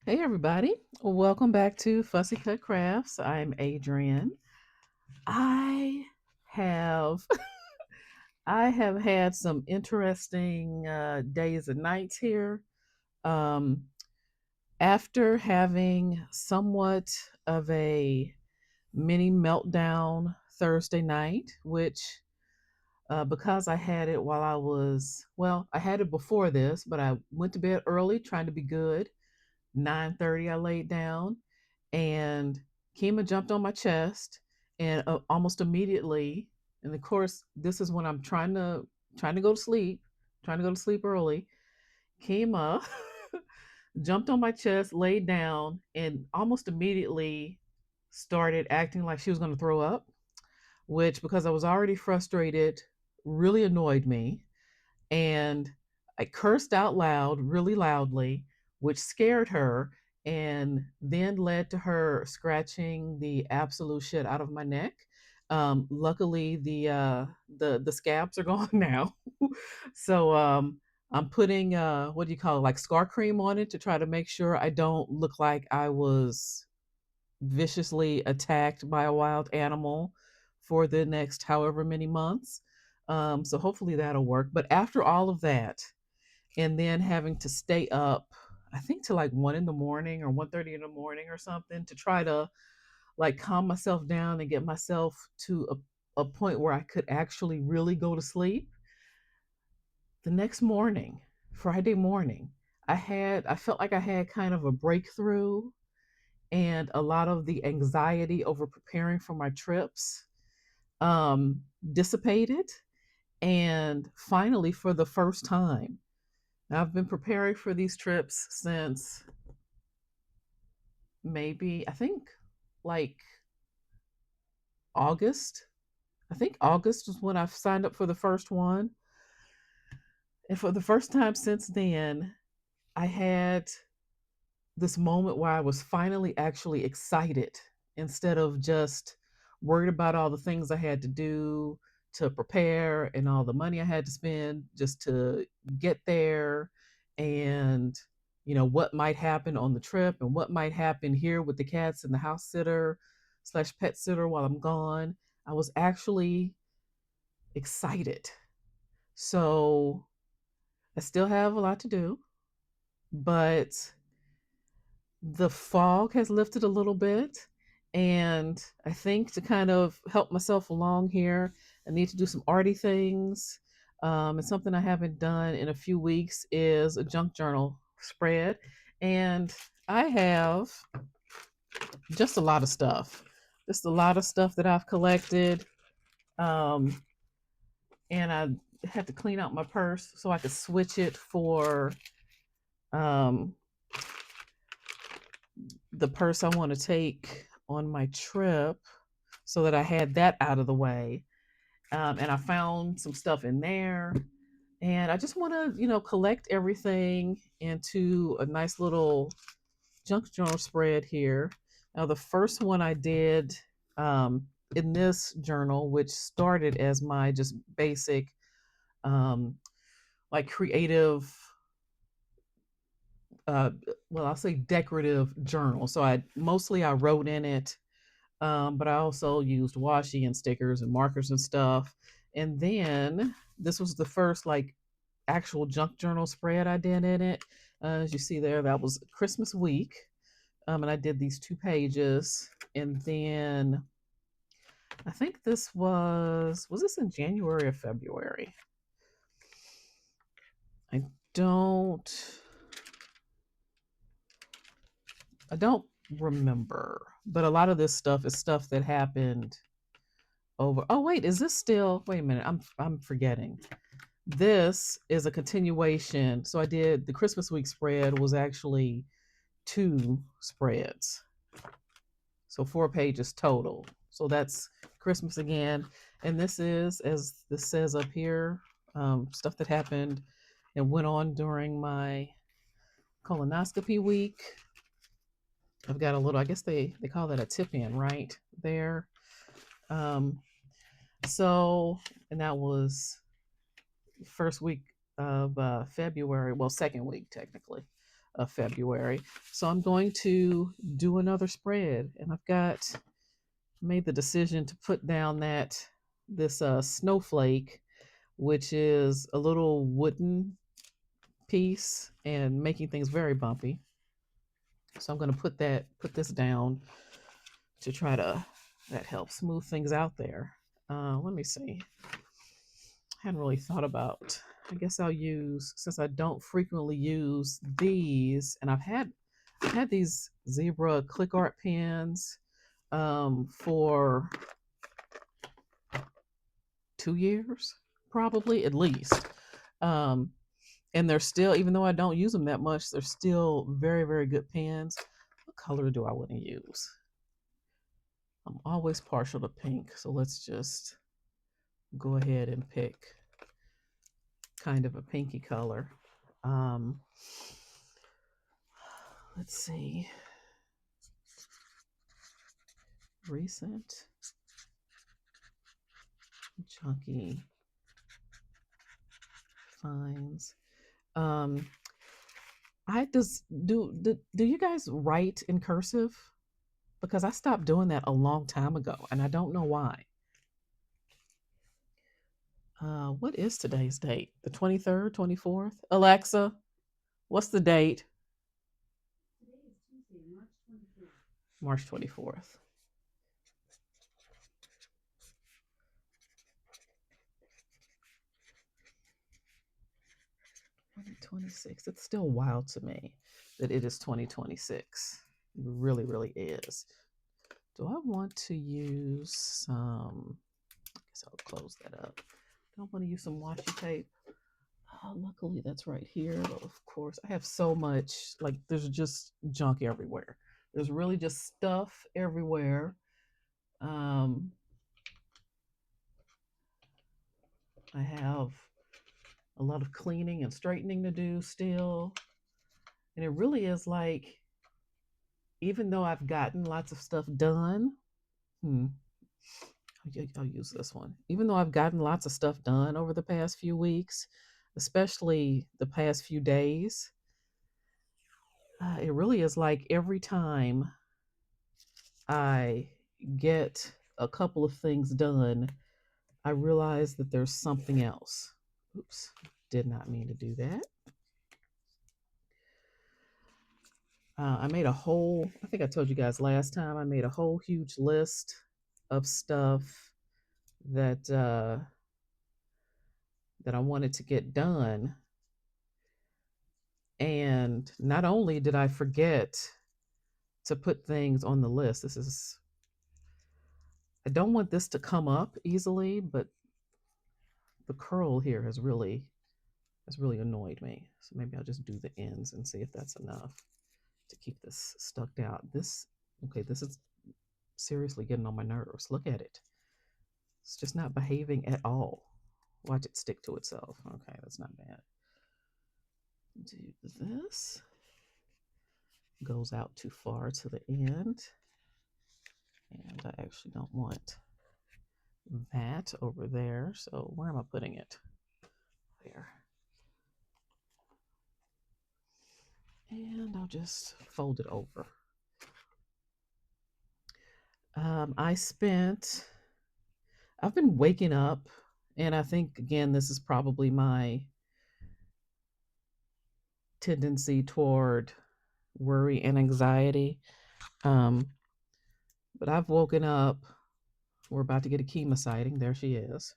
Hey everybody, welcome back to Fussy Cut Crafts. I'm Adrienne. I have I have had some interesting days and nights here. Um, After having somewhat of a mini meltdown Thursday night, which because I had it while I had it before this, but I went to bed early trying to be good. 9:30 I laid down and Kima jumped on my chest and almost immediately, and of course this is when I'm trying to go to sleep, trying to go to sleep early. Kima jumped on my chest, laid down, and almost immediately started acting like she was going to throw up, which, because I was already frustrated, really annoyed me. And I cursed out loud, really loudly, which scared her and then led to her scratching the absolute shit out of my neck. Luckily, the scabs are gone now, so I'm putting what do you call it, like scar cream on it to try to make sure I don't look like I was viciously attacked by a wild animal for the next however many months. So hopefully that'll work. But after all of that, and then having to stay up, I think to like 1 in the morning or 1:30 in the morning or something to try to like calm myself down and get myself to a point where I could actually really go to sleep. The next morning, Friday morning, I felt like I had kind of a breakthrough, and a lot of the anxiety over preparing for my trips dissipated. And finally, for the first time, I've been preparing for these trips since maybe, I think, like August. I think August was when I signed up for the first one. And for the first time since then, I had this moment where I was finally actually excited instead of just worried about all the things I had to do to prepare and all the money I had to spend just to get there, and what might happen on the trip and what might happen here with the cats and the house sitter slash pet sitter while I'm gone. I was actually excited. So I still have a lot to do, but the fog has lifted a little bit. And I think to kind of help myself along here, I need to do some arty things. And something I haven't done in a few weeks is a junk journal spread. And I have just a lot of stuff, just a lot of stuff that I've collected. Um, and I had to clean out my purse so I could switch it for um, the purse I want to take on my trip, so that I had that out of the way. And I found some stuff in there. And I just want to, collect everything into a nice little junk journal spread here. Now, the first one I did in this journal, which started as my just basic, um, like creative, uh, well, I'll say decorative journal. So I wrote in it, but I also used washi and stickers and markers and stuff. And then this was the first like actual junk journal spread I did in it. As you see there, that was Christmas week, and I did these 2 pages. And then I think this was this in January or February? I don't I don't remember, but a lot of this stuff is stuff that happened over. Oh wait, is this still? Wait a minute, I'm forgetting. This is a continuation. So I did the Christmas week spread was actually 2 spreads. So 4 pages total. So that's Christmas again. And this is, as this says up here, stuff that happened and went on during my colonoscopy week. I've got a little, I guess they call that a tip in right there. Um, so, and that was first week of February, well, second week technically. of February. So I'm going to do another spread, and I've got made the decision to put down this snowflake, which is a little wooden piece and making things very bumpy. So I'm going to put this down to try to that help smooth things out there. Let me see. I hadn't really thought about. I guess I'll use, since I don't frequently use these, and I've had these zebra click art pens for 2 years, probably at least. Um, and they're still, even though I don't use them that much, they're still very, very good pens. What color do I want to use? I'm always partial to pink, so let's just go ahead and pick kind of a pinky color. Um, let's see. Recent Junky finds. I just do you guys write in cursive? Because I stopped doing that a long time ago, and I don't know why. What is today's date? The 23rd, 24th? Alexa, what's the date? Today is Tuesday, March 24th. 2026. It's still wild to me that it is 2026. It really, really is. Do I want to use some? I guess I'll close that up. Do I want to use some washi tape? Luckily, that's right here. Of course, I have so much. Like, there's just junk everywhere. There's really just stuff everywhere. I have a lot of cleaning and straightening to do still. And it really is like, even though I've gotten lots of stuff done, I'll use this one. Even though I've gotten lots of stuff done over the past few weeks, especially the past few days, it really is like every time I get a couple of things done, I realize that there's something else. Oops, did not mean to do that. I made a whole, I think I told you guys last time, I made a whole huge list of stuff that that I wanted to get done. And not only did I forget to put things on the list, I don't want this to come up easily, but the curl here has really annoyed me. So maybe I'll just do the ends and see if that's enough to keep this stuck out. This is seriously getting on my nerves. Look at it. It's just not behaving at all. Watch it stick to itself. Okay, that's not bad. Do this. Goes out too far to the end. And I actually don't want that over there. So where am I putting it? There. And I'll just fold it over. I've been waking up, and I think, again, this is probably my tendency toward worry and anxiety. But I've woken up. We're about to get a Kima sighting. There she is.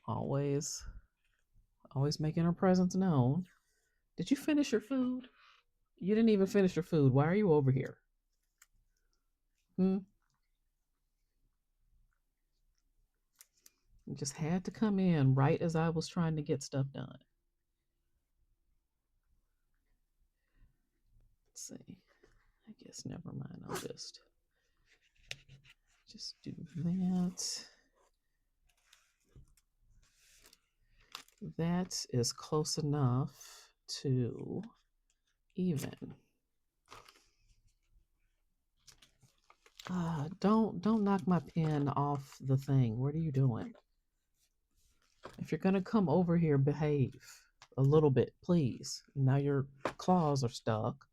Always making her presence known. Did you finish your food? You didn't even finish your food. Why are you over here? You just had to come in right as I was trying to get stuff done. Let's see. I guess never mind. I'll just do that. That is close enough to even. Don't knock my pen off the thing. What are you doing? If you're gonna come over here, behave. a little bit, please. Now your claws are stuck.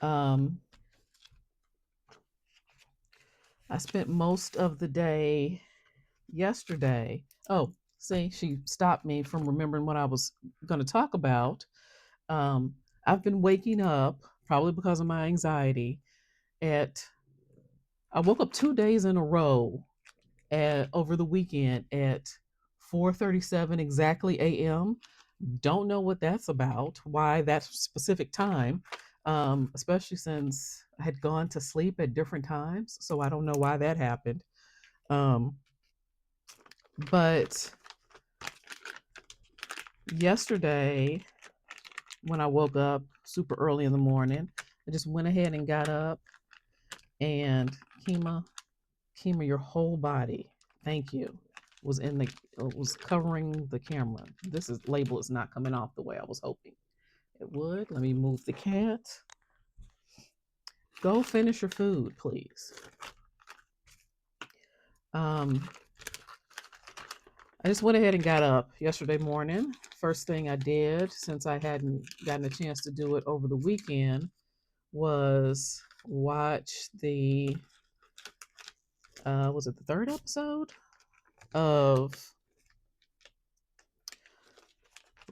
Um, I spent most of the day yesterday. Oh, see, she stopped me from remembering what I was going to talk about. Um, I've been waking up, probably because of my anxiety, at I woke up 2 days in a row over the weekend at 4:37 exactly a.m. Don't know what that's about, why that specific time, especially since I had gone to sleep at different times. So I don't know why that happened. Um, but yesterday, when I woke up super early in the morning, I just went ahead and got up and Kima, Kima, your whole body, thank you, was in the was covering the camera. This is label is not coming off the way I was hoping it would. Let me move the cat. Go finish your food, please. Um, I just went ahead and got up yesterday morning. First thing I did, since I hadn't gotten a chance to do it over the weekend, was watch the was it the third episode of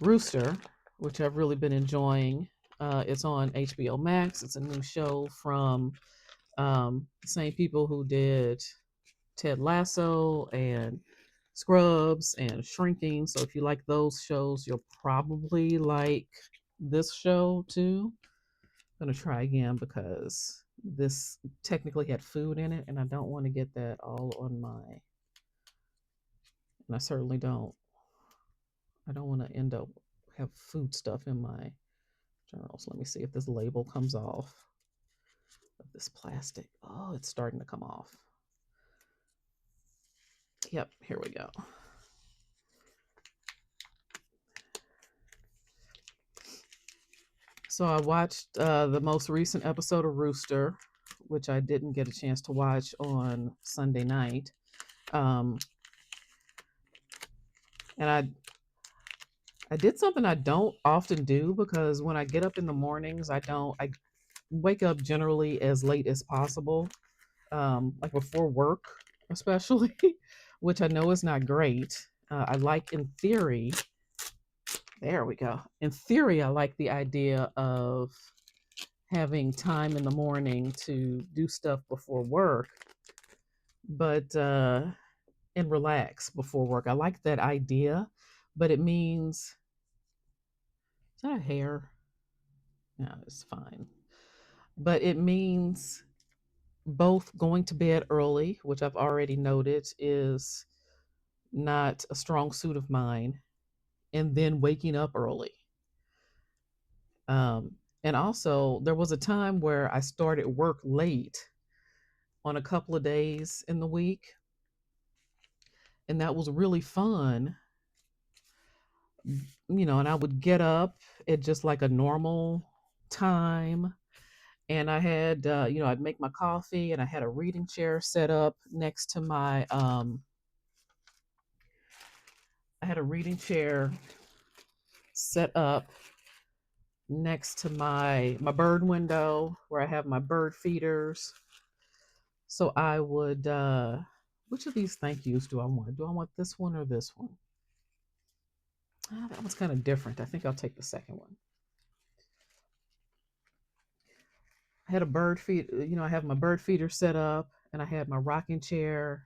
Rooster, which I've really been enjoying. It's on HBO Max. It's a new show from the same people who did Ted Lasso and Scrubs and Shrinking. So if you like those shows, you'll probably like this show too. I'm gonna try again because this technically had food in it, and I don't want to get that all on my. And I certainly don't. I don't want to end up have food stuff in my journals. Let me see if this label comes off of this plastic. Oh, it's starting to come off. Yep, here we go. So I watched the most recent episode of Rooster, which I didn't get a chance to watch on Sunday night. Um, and I did something I don't often do because when I get up in the mornings, I wake up generally as late as possible, like before work, especially, which I know is not great. I like in theory, there we go. In theory, I like the idea of having time in the morning to do stuff before work, but and relax before work. I like that idea, but it means is that a hair? No, it's fine. But it means both going to bed early, which I've already noted is not a strong suit of mine, and then waking up early. Um, and also, there was a time where I started work late on a couple of days in the week, and that was really fun. And I would get up at just like a normal time, and I had, I'd make my coffee, and I had a reading chair set up next to my, I had a reading chair set up next to my bird window where I have my bird feeders. So I would, which of these thank yous do I want? Do I want this one or this one? That one's kind of different. I think I'll take the second one. I had a bird feed, I have my bird feeder set up, and I had my rocking chair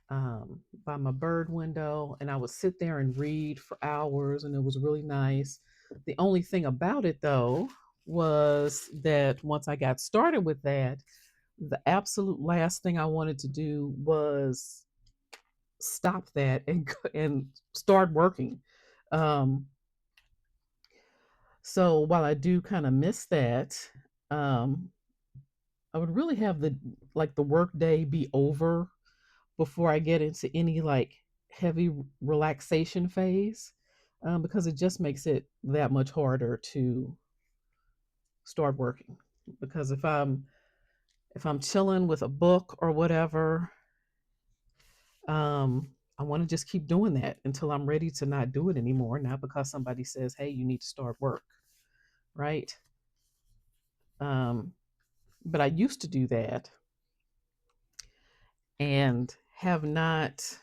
by my bird window, and I would sit there and read for hours, and it was really nice. The only thing about it, though, was that once I got started with that, the absolute last thing I wanted to do was stop that and start working. Um, so while I do kind of miss that, um, I would really have the work day be over before I get into any like heavy relaxation phase, because it just makes it that much harder to start working. Because if I'm chilling with a book or whatever, um, I want to just keep doing that until I'm ready to not do it anymore. Not because somebody says, "Hey, you need to start work," right? Um, but I used to do that and have not,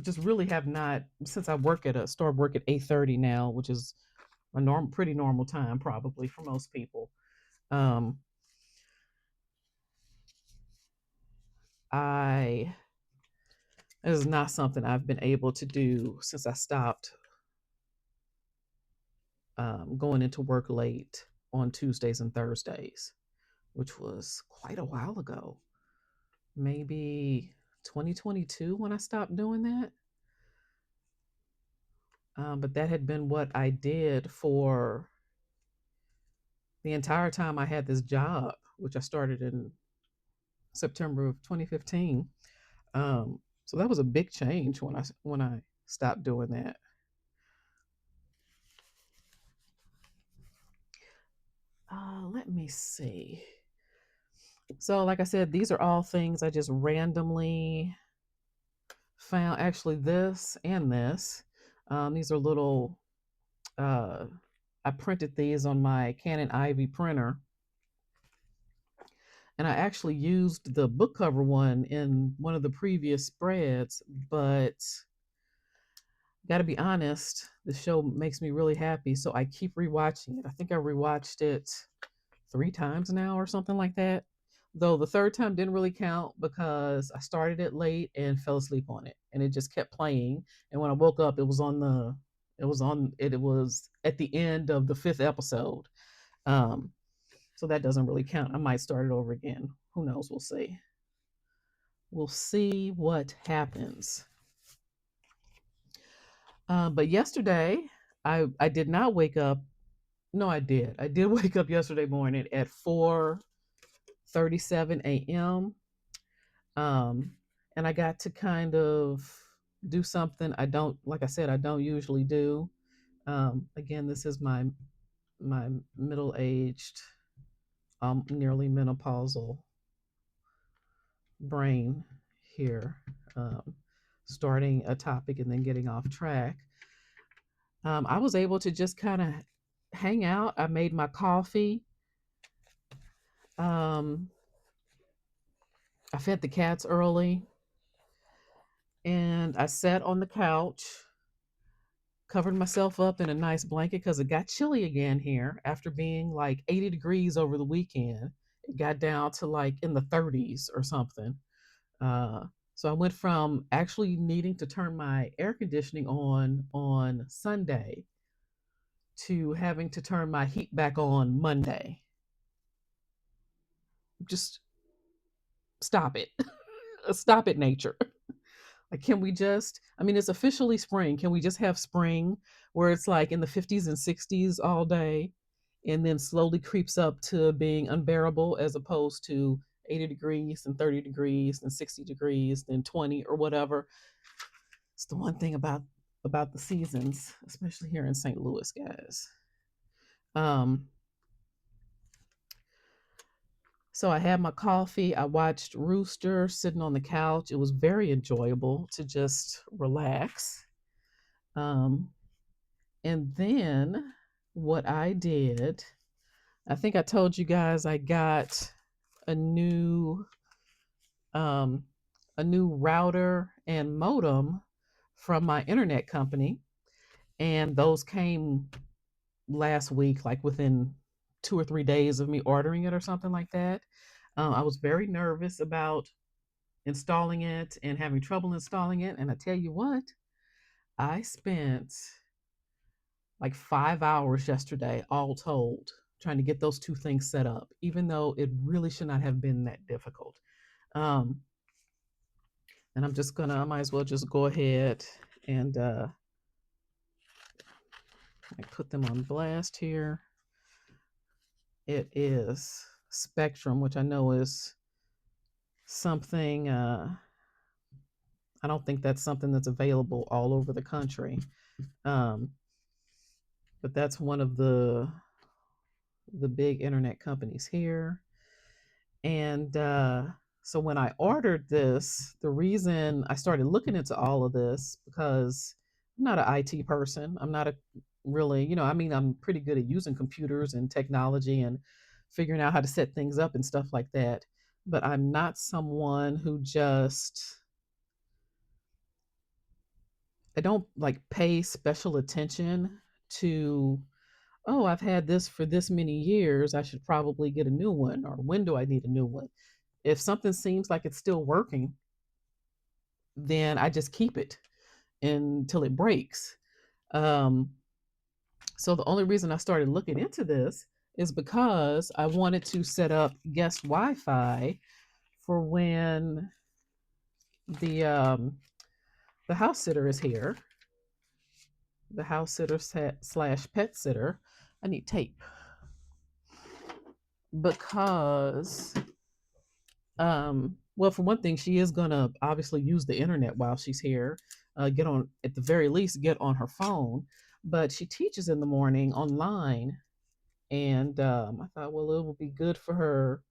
just really have not, since I work at a start work at 8:30 now, which is a pretty normal time probably for most people. Um, I This is not something I've been able to do since I stopped going into work late on Tuesdays and Thursdays, which was quite a while ago. Maybe 2022 when I stopped doing that. But that had been what I did for the entire time I had this job, which I started in September of 2015. So that was a big change when I stopped doing that. Let me see. So, like I said, these are all things I just randomly found. Actually, this and this. These are little. Uh, I printed these on my Canon Ivy printer, and I actually used the book cover one in one of the previous spreads. But got to be honest, the show makes me really happy, so I keep rewatching it. I think I rewatched it 3 times now or something like that. Though the third time didn't really count because I started it late and fell asleep on it, and it just kept playing. And when I woke up, it was at the end of the fifth episode. Um, so that doesn't really count. I might start it over again. Who knows? We'll see. We'll see what happens. But yesterday, I did not wake up. No, I did. I did wake up yesterday morning at 4:37 a.m. Um, and I got to kind of do something I don't, like I said, I don't usually do. Again, this is my middle aged, nearly menopausal brain here, um, starting a topic and then getting off track. I was able to just kind of hang out. I made my coffee. Um, I fed the cats early, and I sat on the couch, covered myself up in a nice blanket because it got chilly again here after being like 80 degrees over the weekend. It got down to like in the 30s or something. Uh, so I went from actually needing to turn my air conditioning on Sunday to having to turn my heat back on Monday. Just stop it. Stop it, nature. Like, can we just, I mean, it's officially spring. Can we just have spring where it's like in the 50s and 60s all day and then slowly creeps up to being unbearable as opposed to 80 degrees and 30 degrees and 60 degrees and 20 or whatever? It's the one thing about the seasons, especially here in St. Louis, guys. Um, so I had my coffee. I watched Rooster sitting on the couch. It was very enjoyable to just relax. Um, And then what I did, I think I told you guys I got a new um a new router and modem from my internet company, and those came last week, like within 2 or 3 days of me ordering it or something like that. I was very nervous about installing it and having trouble installing it, and I tell you what, I spent like 5 hours yesterday, all told, trying to get those two things set up, even though it really should not have been that difficult. Um, and I might as well just go ahead and put them on blast here. It is Spectrum, which I know is something, I don't think that's something that's available all over the country. Um, but that's one of the big internet companies here. And So when I ordered this, the reason I started looking into all of this, because I'm not an IT person. I'm not a really, I mean, I'm pretty good at using computers and technology and figuring out how to set things up and stuff like that. But I'm not someone who just, I don't like pay special attention to, oh, I've had this for this many years. I should probably get a new one. Or when do I need a new one? If something seems like it's still working, then I just keep it until it breaks. Um, so the only reason I started looking into this is because I wanted to set up guest Wi-Fi for when the um, the house sitter is here. The house sitter slash pet sitter. I need tape because well, for one thing, she is gonna obviously use the internet while she's here. Get on, at the very least, get on her phone. But she teaches in the morning online, and I thought, well, it will be good for her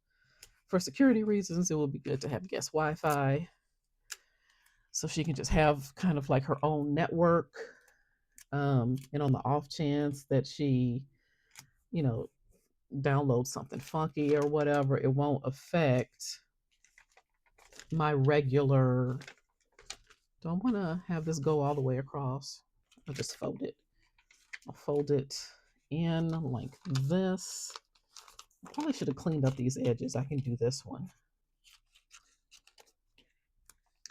for security reasons. It will be good to have guest Wi-Fi, so she can just have kind of like her own network. And on the off chance that she, you know, downloads something funky or whatever, it won't affect my regular. Don't want to have this go all the way across. I'll just fold it. I'll fold it in like this. I probably should have cleaned up these edges. I can do this one.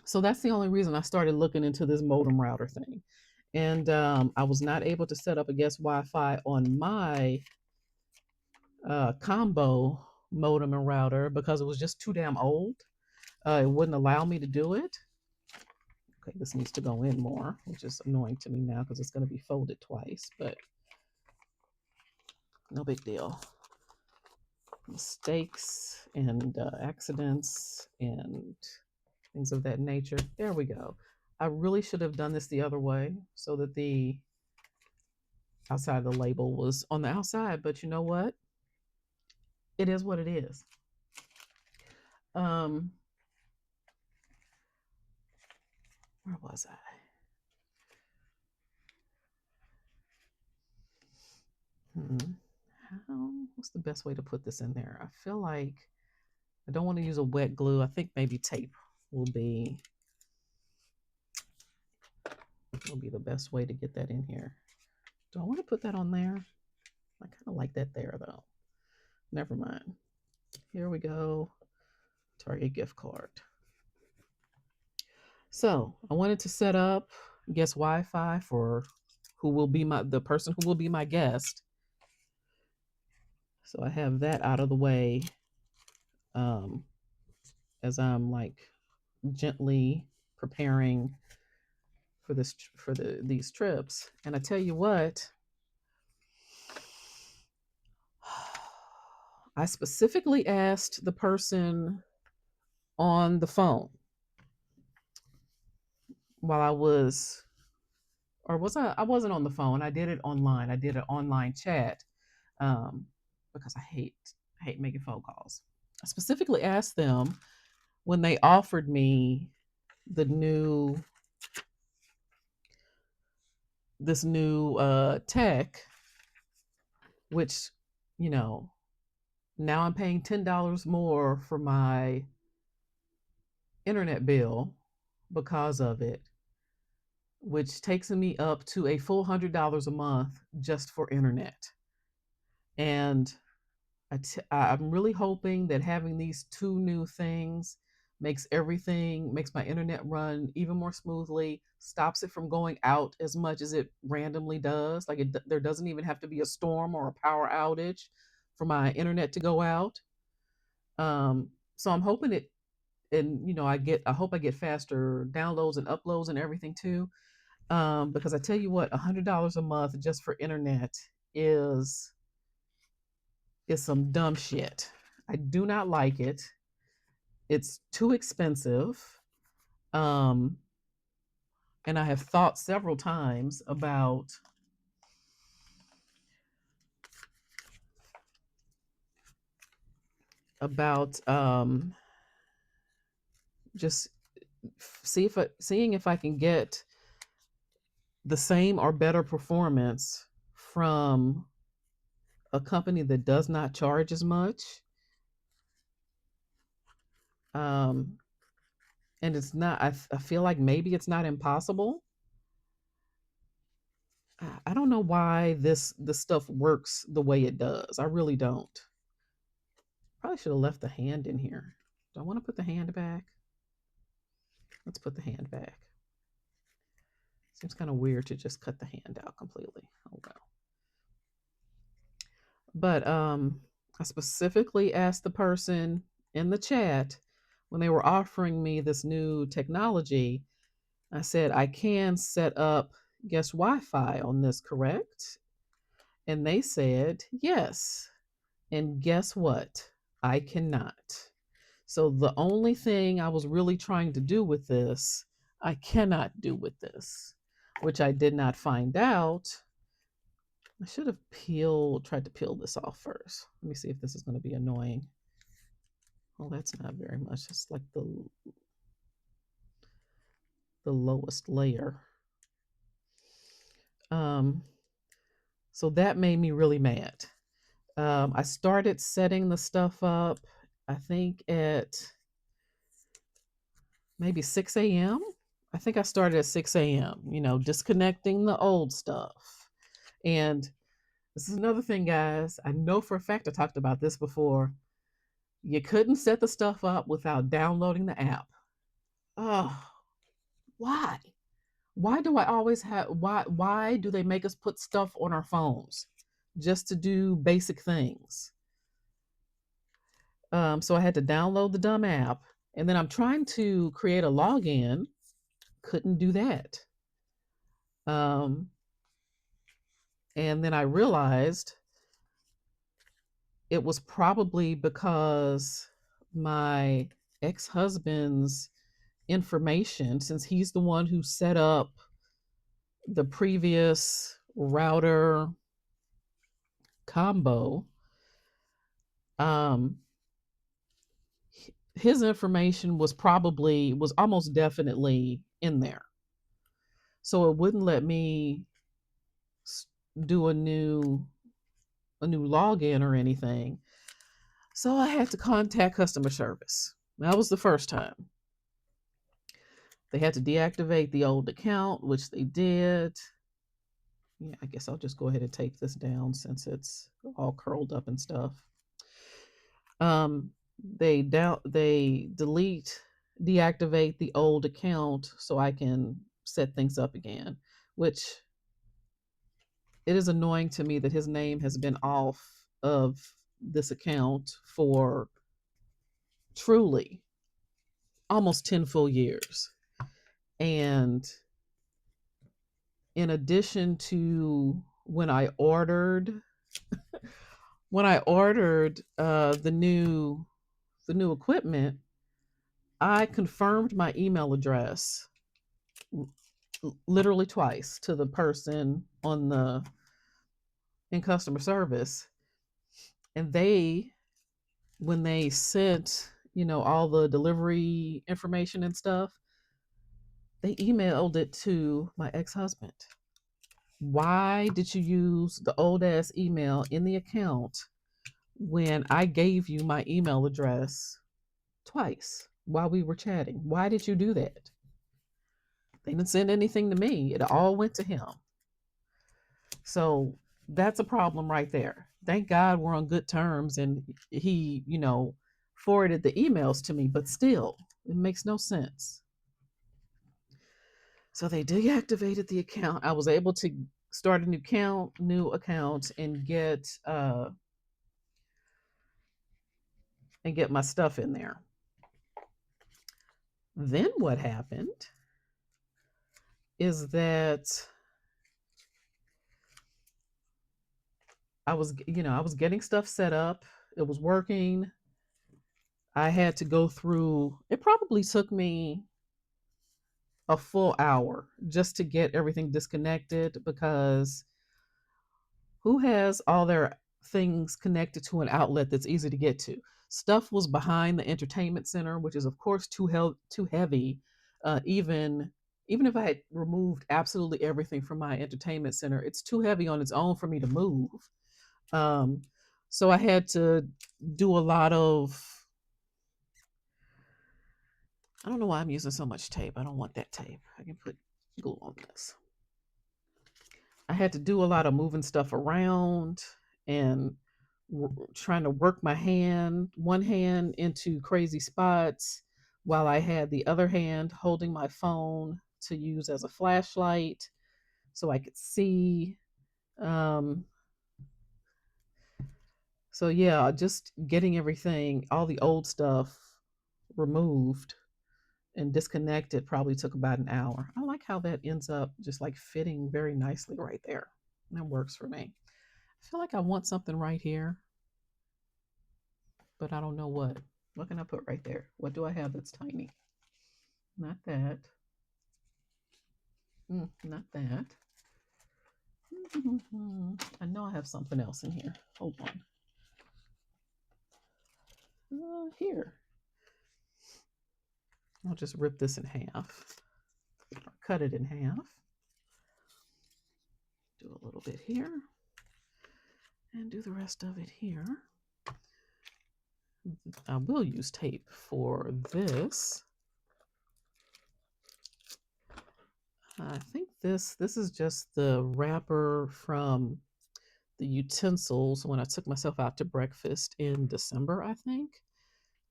So that's the only reason I started looking into this modem router thing. And I was not able to set up a guest Wi-Fi on my combo modem and router because it was just too damn old. It wouldn't allow me to do it. Okay, this needs to go in more, which is annoying to me now because it's going to be folded twice, but no big deal. Mistakes and accidents and things of that nature. There we go. I really should have done this the other way so that the outside of the label was on the outside, but you know what? It is what it is. Um, where was I? What's the best way to put this in there? I feel like I don't want to use a wet glue. I think maybe tape will be the best way to get that in here. Do I want to put that on there? I kind of like that there though. Never mind. Here we go. Target gift card. So I wanted to set up guest Wi-Fi for who will be the person who will be my guest. So I have that out of the way um, as I'm like gently preparing for these trips. And I tell you what, I specifically asked the person on the phone while I was, or was I wasn't on the phone. I did it online. I did an online chat um, because I hate making phone calls. I specifically asked them when they offered me the new this new tech, which, you know, now I'm paying $10 more for my internet bill because of it, which takes me up to a full $100 a month just for internet. And I'm really hoping that having these two new things makes my internet run even more smoothly, stops it from going out as much as it randomly does. Like there doesn't even have to be a storm or a power outage for my internet to go out. So I'm hoping it, and I hope I get faster downloads and uploads and everything too. Because I tell you what, $100 a month just for internet is is some dumb shit. I do not like it. It's too expensive. Um, and I have thought several times about just seeing if I can get the same or better performance from a company that does not charge as much. Um, and it's not. I feel like maybe it's not impossible. I don't know why this stuff works the way it does. I really don't. Probably should have left the hand in here. Do I want to put the hand back? Let's put the hand back. Seems kind of weird to just cut the hand out completely. Oh well. But I specifically asked the person in the chat when they were offering me this new technology. I said, I can set up guest Wi-Fi on this, correct? And they said, yes. And guess what? I cannot. So the only thing I was really trying to do with this, I cannot do with this, which I did not find out. I should have tried to peel this off first. Let me see if this is going to be annoying. Well, that's not very much. It's like the lowest layer. Um, so that made me really mad. I started setting the stuff up, I think at maybe 6 a.m. I think I started at 6 a.m., disconnecting the old stuff. And this is another thing, guys. I know for a fact I talked about this before. You couldn't set the stuff up without downloading the app. Oh, why? Why do I always have why do they make us put stuff on our phones just to do basic things? So I had to download the dumb app, and then I'm trying to create a login. Couldn't do that. Um, and then I realized it was probably because my ex-husband's information, since he's the one who set up the previous router combo, um, his information was almost definitely in there. So it wouldn't let me do a new login or anything. So I had to contact customer service. That was the first time. They had to deactivate the old account, which they did. Yeah, I guess I'll just go ahead and take this down since it's all curled up and stuff. They deactivate the old account so I can set things up again, which it is annoying to me that his name has been off of this account for truly almost 10 full years. And in addition to when I ordered the new equipment, I confirmed my email address literally twice to the person in customer service, and when they sent all the delivery information and stuff, they emailed it to my ex-husband. Why did you use the old ass email in the account when I gave you my email address twice while we were chatting? Why did you do that? They didn't send anything to me. It all went to him. So that's a problem right there. Thank God we're on good terms and he, forwarded the emails to me, but still, it makes no sense. So they deactivated the account. I was able to start a new account and get my stuff in there. Then what happened is that I was getting stuff set up. It was working. I had to go through, it probably took me a full hour just to get everything disconnected, because who has all their things connected to an outlet that's easy to get to. Stuff was behind the entertainment center, which is of course too heavy. Even if I had removed absolutely everything from my entertainment center, it's too heavy on its own for me to move. Um, so I had to do a lot of. I don't know why I'm using so much tape. I don't want that tape. I can put glue on this. I had to do a lot of moving stuff around and trying to work one hand into crazy spots while I had the other hand holding my phone to use as a flashlight so I could see. Um, so, yeah, just getting everything, all the old stuff removed and disconnected probably took about an hour. I like how that ends up just like fitting very nicely right there. That works for me. I feel like I want something right here, but I don't know what. What can I put right there? What do I have that's tiny? Not that. Not that. I know I have something else in here. Hold on. Here. I'll just rip this in half. Or cut it in half. Do a little bit here. And do the rest of it here. I will use tape for this. I think this is just the wrapper from the utensils when I took myself out to breakfast in December, I think.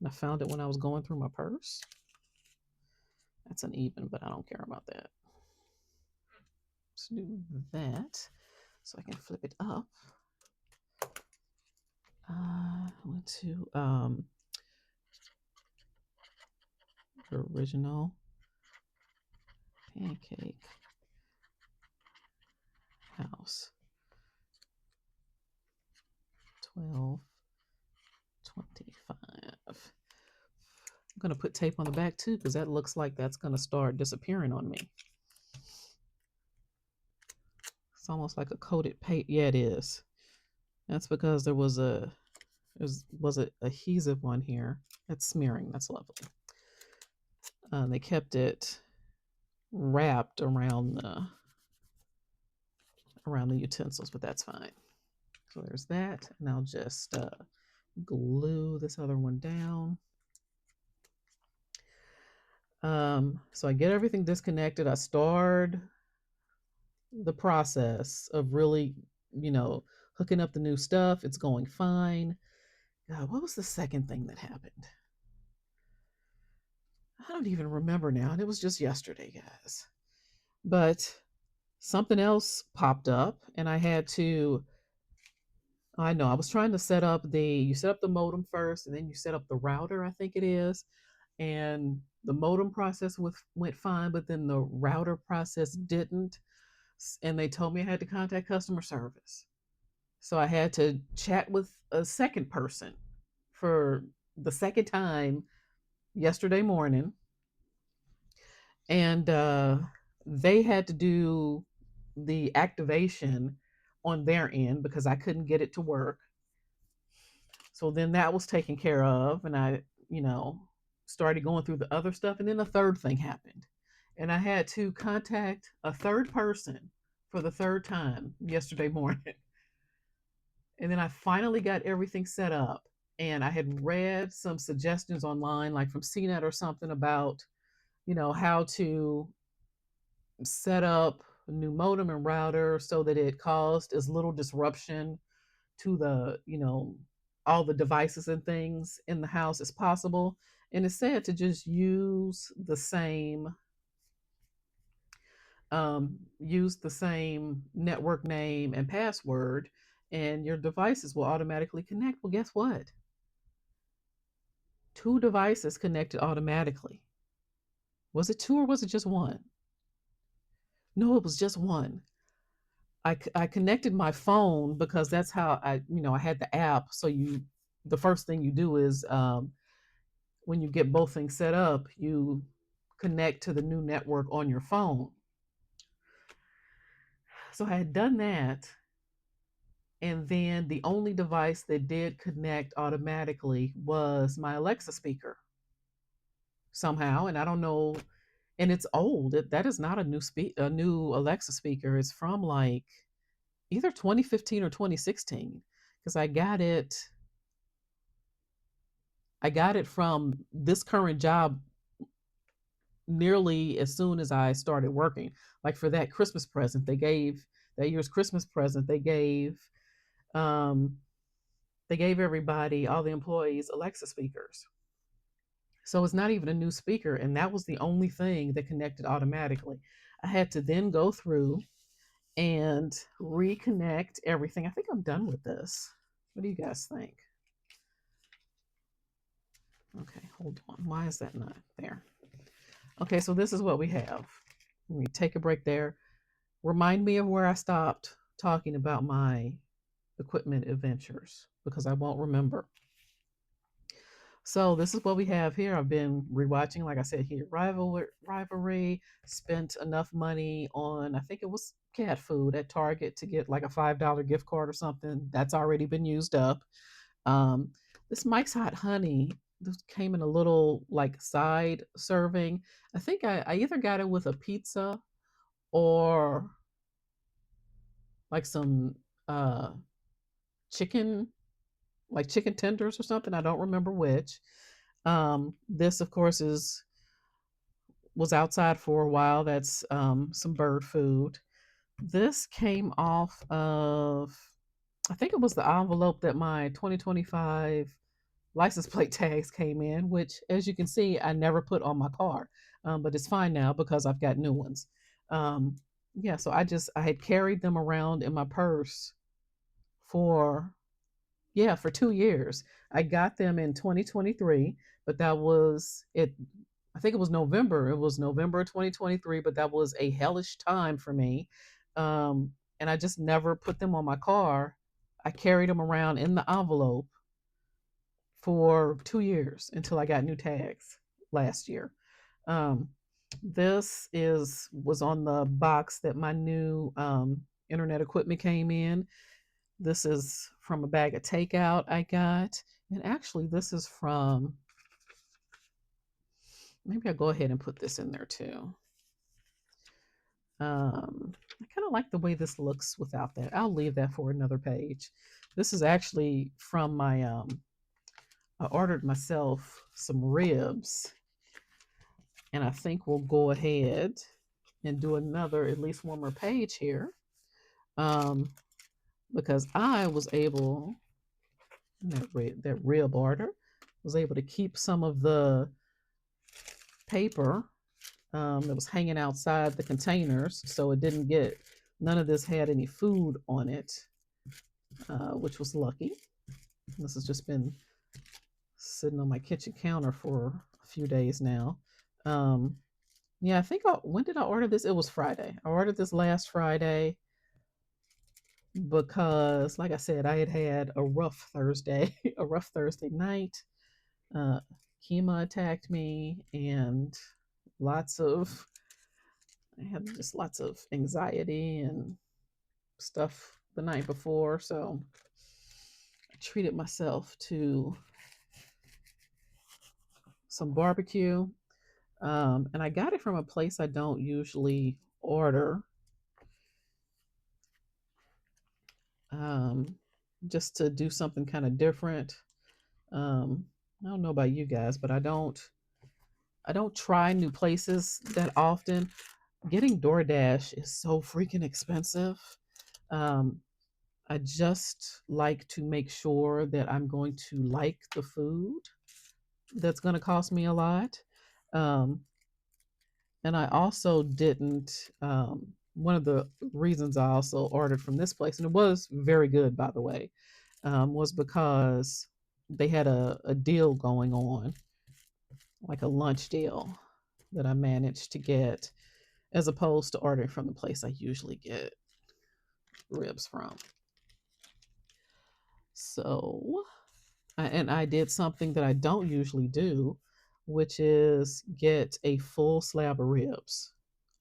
And I found it when I was going through my purse. That's uneven, but I don't care about that. Let's do that so I can flip it up. I went to the original pancake house. 12.25. I'm gonna put tape on the back too because that looks like that's gonna start disappearing on me. It's almost like a coated paint. Yeah, it is. That's because there was a adhesive one here. That's smearing. That's lovely. They kept it wrapped around the utensils, but that's fine. So there's that, and I'll just glue this other one down. So I get everything disconnected. I start the process of really, hooking up the new stuff. It's going fine. God, what was the second thing that happened? I don't even remember now. And it was just yesterday, guys. But something else popped up, and I had to. I know I was trying to set up you set up the modem first, and then you set up the router, I think it is. And the modem process went fine, but then the router process didn't. And they told me I had to contact customer service. So I had to chat with a second person for the second time yesterday morning. And they had to do the activation on their end because I couldn't get it to work. So then that was taken care of, and I, started going through the other stuff. And then the third thing happened, and I had to contact a third person for the third time yesterday morning. And then I finally got everything set up. And I had read some suggestions online, like from CNET or something, about, how to set up a new modem and router so that it caused as little disruption to all the devices and things in the house as possible. And it said to just use the same network name and password, and your devices will automatically connect. Well, guess what? Two devices connected automatically. Was it two or was it just one? No, it was just one. I connected my phone because that's how I had the app. So the first thing you do is when you get both things set up, you connect to the new network on your phone. So I had done that, And then the only device that did connect automatically was my Alexa speaker somehow. And I don't know, and it's old. That is not a new Alexa speaker. It's from like either 2015 or 2016 because I got it from this current job nearly as soon as I started working. Like for that Christmas present, that year's Christmas present, um, they gave everybody, all the employees, Alexa speakers. So it's not even a new speaker, and that was the only thing that connected automatically. I had to then go through and reconnect everything. I think I'm done with this. What do you guys think? Okay, hold on. Why is that not there? Okay, so this is what we have. Let me take a break there. Remind me of where I stopped talking about my equipment adventures because I won't remember. So this is what we have here. I've been rewatching, like I said, here rivalry. Spent enough money on, I think it was cat food at Target to get like a $5 gift card or something. That's already been used up. Um, this Mike's Hot Honey, this came in a little like side serving. I think I either got it with a pizza or like some uh chicken, like chicken tenders or something. I don't remember which. This of course is was outside for a while. That's some bird food. This came off of, I think it was the envelope that my 2025 license plate tags came in, which, as you can see, I never put on my car. But it's fine now because I've got new ones. Um, yeah, so I had carried them around in my purse for, yeah, for 2 years. I got them in 2023, but that was it. I think it was November. It was November 2023, but that was a hellish time for me. Um, and I just never put them on my car. I carried them around in the envelope for 2 years until I got new tags last year. Um, this is was on the box that my new internet equipment came in. This is from a bag of takeout I got, and actually, this is from. Maybe I'll go ahead and put this in there too. I kind of like the way this looks without that. I'll leave that for another page. This is actually from my I ordered myself some ribs, and I think we'll go ahead and do another, at least one more page here, um, because I was able, that rib order, was able to keep some of the paper that was hanging outside the containers, so it didn't get, none of this had any food on it, which was lucky. This has just been sitting on my kitchen counter for a few days now. Um, yeah, I think when did I order this? It was Friday. I ordered this last Friday because, like I said, I had had a rough Thursday, a rough Thursday night. Uh, Kima attacked me, and lots of I had just lots of anxiety and stuff the night before, so I treated myself to some barbecue. And I got it from a place I don't usually order, um, just to do something kind of different. Um, I don't know about you guys, but I don't try new places that often. Getting DoorDash is so freaking expensive. Um, I just like to make sure that I'm going to like the food that's going to cost me a lot. Um, and I also didn't, one of the reasons I also ordered from this place, and it was very good, by the way, was because they had a deal going on, like a lunch deal that I managed to get, as opposed to ordering from the place I usually get ribs from. So, and I did something that I don't usually do, which is get a full slab of ribs.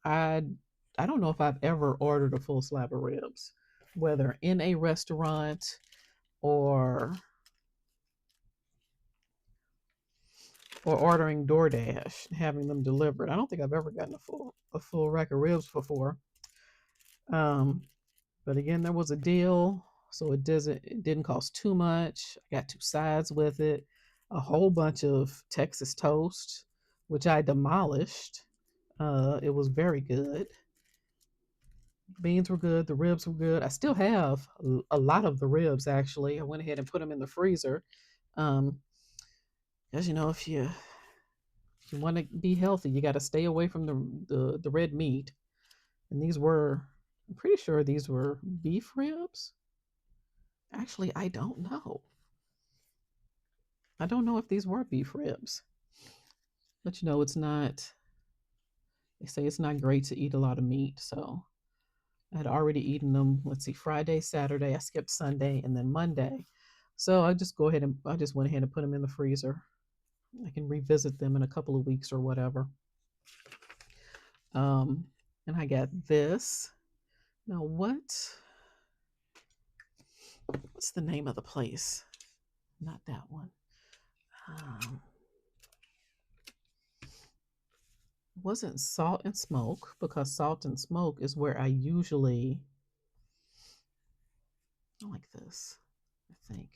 I I don't know if I've ever ordered a full slab of ribs. whether in a restaurant or ordering DoorDash, having them delivered. I don't think I've ever gotten a full rack of ribs before. Um, but again, there was a deal, so it didn't cost too much. I got two sides with it, a whole bunch of Texas toast, which I demolished. It was very good. Beans were good. The ribs were good. I still have a lot of the ribs. Actually, I went ahead and put them in the freezer. Um, as you know, if you want to be healthy, you got to stay away from the red meat. And these were, I'm pretty sure these were beef ribs. Actually, I don't know. I don't know if these were beef ribs. But it's not. They say it's not great to eat a lot of meat, so I had already eaten them. Let's see, Friday, Saturday. I skipped Sunday and then Monday. So I just went ahead and put them in the freezer. I can revisit them in a couple of weeks or whatever. Um, and I got this. Now, what's the name of the place? Not that one. Um, wasn't Salt and Smoke, because Salt and Smoke is where I like this. I think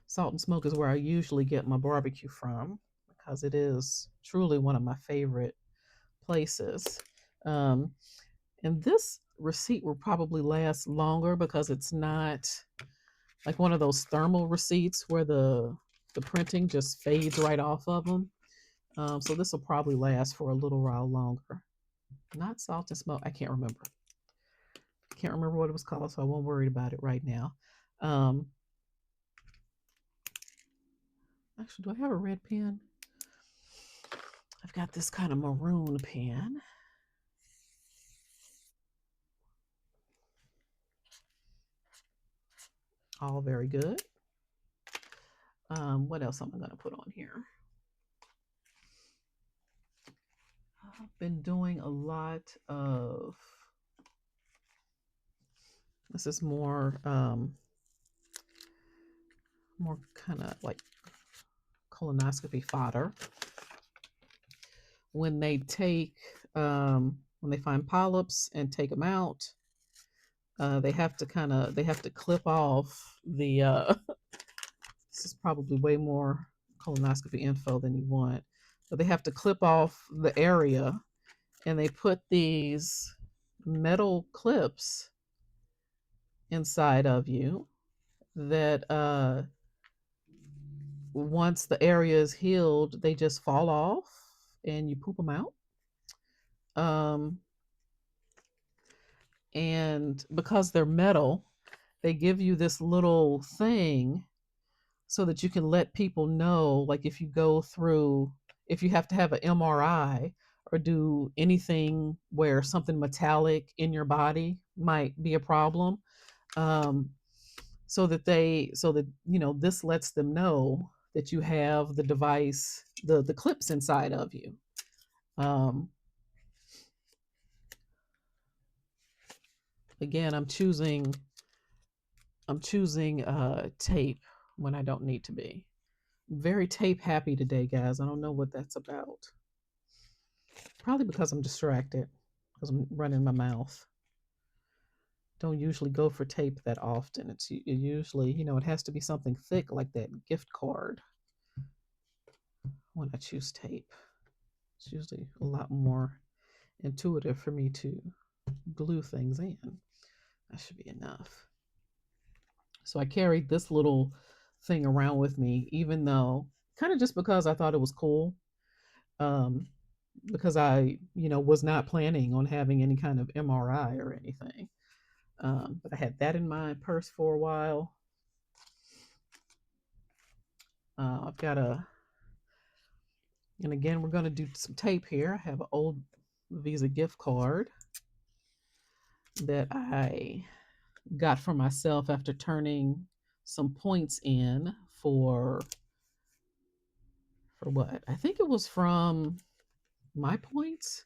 Salt and Smoke is where I usually get my barbecue from, because it is truly one of my favorite places. Um, and this receipt will probably last longer because it's not like one of those thermal receipts where the printing just fades right off of them. So this will probably last for a little while longer. Not Salt and Smoke. I can't remember. Can't remember what it was called, so I won't worry about it right now. Um, actually, do I have a red pen? I've got this kind of maroon pen. All very good. What else am I going to put on here? I've been doing a lot of. This is more kind of like colonoscopy fodder. When they when they find polyps and take them out, they have to clip off the. This is probably way more colonoscopy info than you want, but they have to clip off the area, and they put these metal clips inside of you that once the area is healed, they just fall off and you poop them out. Um, and because they're metal, they give you this little thing so that you can let people know, like if you have to have an MRI or do anything where something metallic in your body might be a problem. Um, so that this lets them know that you have the device, the clips inside of you. Um, again, I'm choosing tape when I don't need to be. Very tape happy today, guys. I don't know what that's about. Probably because I'm distracted, because I'm running my mouth. Don't usually go for tape that often. It usually, it has to be something thick like that gift card when I choose tape. It's usually a lot more intuitive for me to glue things in. That should be enough. So I carried this little thing around with me, even though kind of just because I thought it was cool. Um, because I, was not planning on having any kind of MRI or anything. But I had that in my purse for a while. I've got and again, we're going to do some tape here. I have an old Visa gift card that I got for myself after turning some points in for what? I think it was from My Points.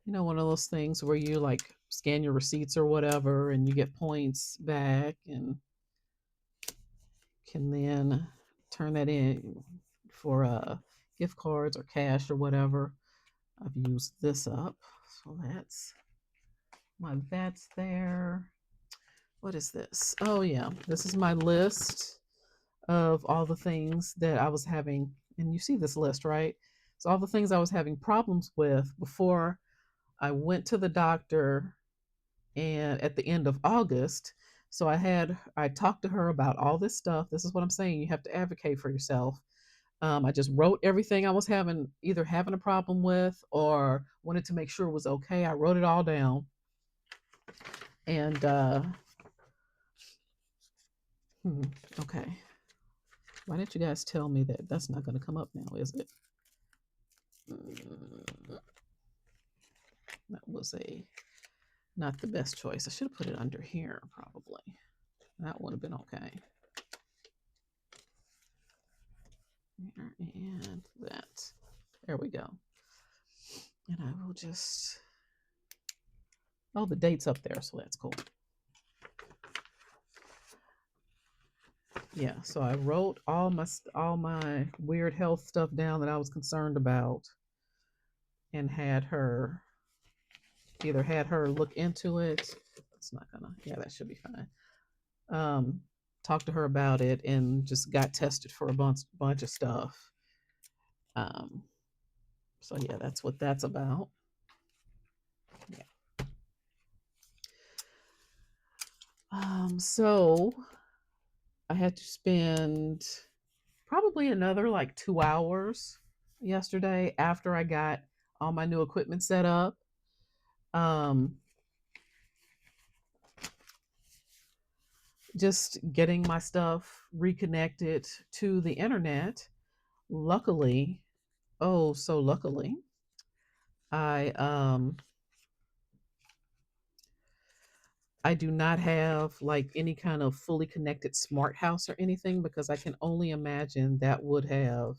One of those things where you like scan your receipts or whatever, and you get points back, and can then turn that in for gift cards or cash or whatever. I've used this up, so that's there. What is this? Oh yeah, this is my list of all the things that I was having, and you see this list, right? So all the things I was having problems with before I went to the doctor, and at the end of August. So I talked to her about all this stuff. This is what I'm saying. You have to advocate for yourself. I just wrote everything I was either having a problem with or wanted to make sure it was okay. I wrote it all down, and hmm, okay. Why didn't you guys tell me that that's not going to come up now? Is it? Mm, that was a not the best choice. I should have put it under here probably. That would have been okay. And that. There we go. And I will just. Oh, the date's up there, so that's cool. Yeah, so I wrote all my weird health stuff down that I was concerned about, and had her look into it. It's not gonna. Yeah, that should be fine. Talked to her about it and just got tested for a bunch of stuff. Um, so yeah, that's what that's about. Yeah. So I had to spend probably another like 2 hours yesterday after I got all my new equipment set up. Um, just getting my stuff reconnected to the internet. Luckily, oh, so luckily, I um I do not have like any kind of fully connected smart house or anything, because I can only imagine that would have,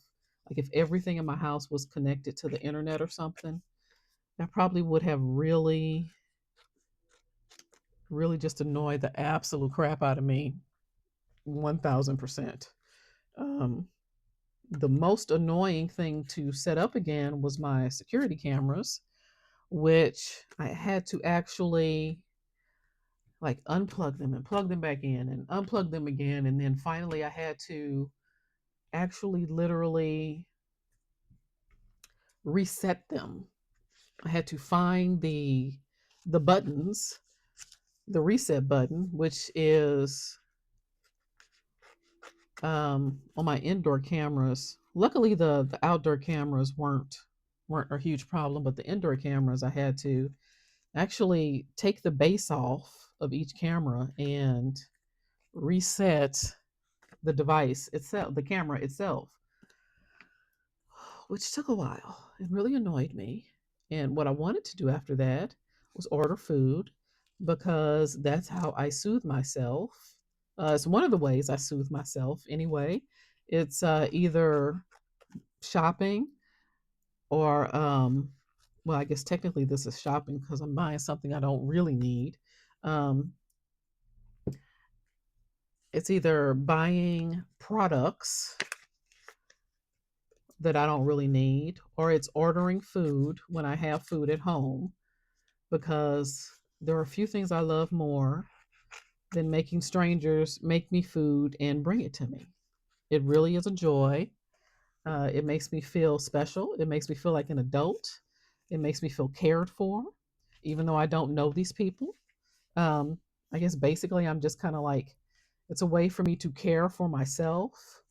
like, if everything in my house was connected to the internet or something, that probably would have really, really just annoyed the absolute crap out of me 1000%. Um, the most annoying thing to set up again was my security cameras, which I had to actually like unplug them and plug them back in and unplug them again. And then finally, I had to actually literally reset them. I had to find the buttons, the reset button, which is on my indoor cameras. Luckily, the outdoor cameras weren't a huge problem, but the indoor cameras, I had to actually take the base off of each camera and reset the device itself, the camera itself, which took a while. It really annoyed me. And what I wanted to do after that was order food, because that's how I soothe myself. It's one of the ways I soothe myself anyway. It's either shopping or, well, I guess technically this is shopping because I'm buying something I don't really need. Um, it's either buying products that I don't really need, or it's ordering food when I have food at home, because there are a few things I love more than making strangers make me food and bring it to me. It really is a joy. It makes me feel special. It makes me feel like an adult. It makes me feel cared for, even though I don't know these people. Um, I guess basically I'm just kind of like, it's a way for me to care for myself.